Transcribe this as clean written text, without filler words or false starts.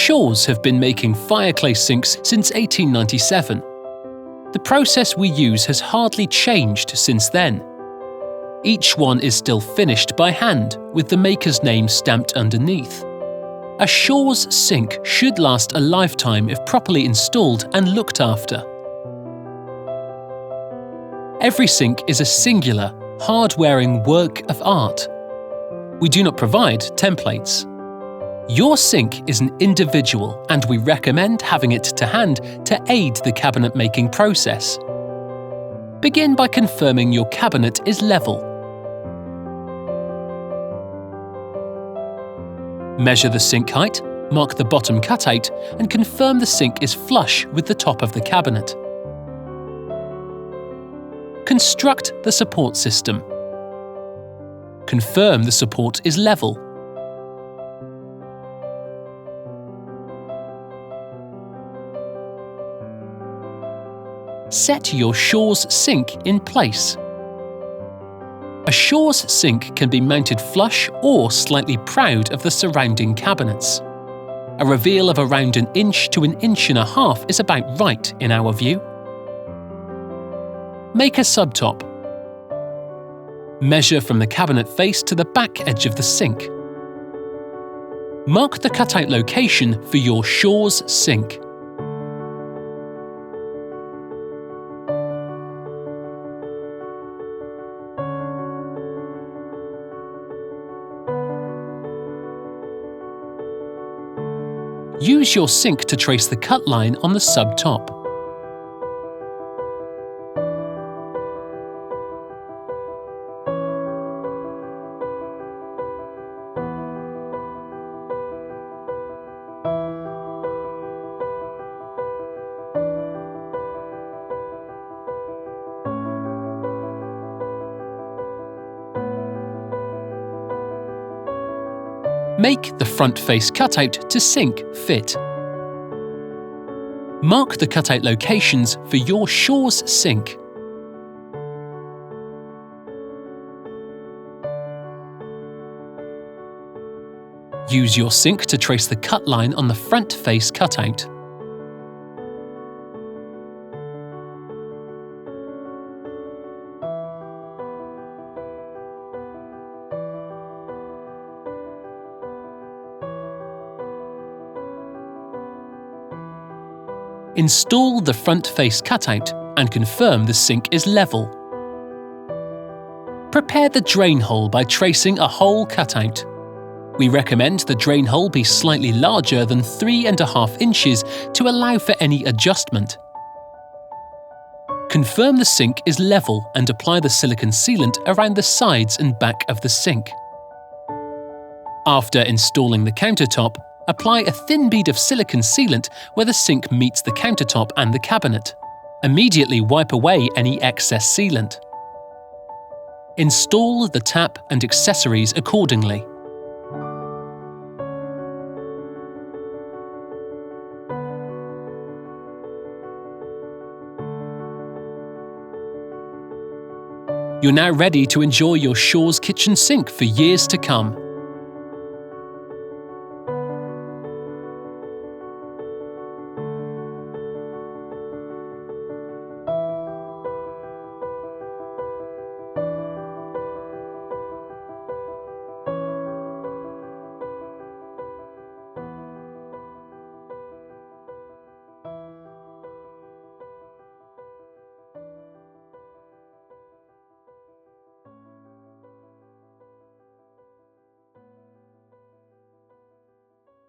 Shaw's have been making fireclay sinks since 1897. The process we use has hardly changed since then. Each one is still finished by hand, with the maker's name stamped underneath. A Shaw's sink should last a lifetime if properly installed and looked after. Every sink is a singular, hard-wearing work of art. We do not provide templates. Your sink is an individual, and we recommend having it to hand to aid the cabinet-making process. Begin by confirming your cabinet is level. Measure the sink height, mark the bottom cutout, and confirm the sink is flush with the top of the cabinet. Construct the support system. Confirm the support is level. Set your Shaw's sink in place. A Shaw's sink can be mounted flush or slightly proud of the surrounding cabinets. A reveal of around 1 inch to 1.5 inches is about right in our view. Make a subtop. Measure from the cabinet face to the back edge of the sink. Mark the cutout location for your Shaw's sink. Use your sink to trace the cut line on the sub-top. Make the front face cutout to sink fit. Mark the cutout locations for your Shaw's sink. Use your sink to trace the cut line on the front face cutout. Install the front face cutout and confirm the sink is level. Prepare the drain hole by tracing a hole cutout. We recommend the drain hole be slightly larger than 3.5 inches to allow for any adjustment. Confirm the sink is level and apply the silicone sealant around the sides and back of the sink. After installing the countertop, apply a thin bead of silicone sealant where the sink meets the countertop and the cabinet. Immediately wipe away any excess sealant. Install the tap and accessories accordingly. You're now ready to enjoy your Shaw's kitchen sink for years to come.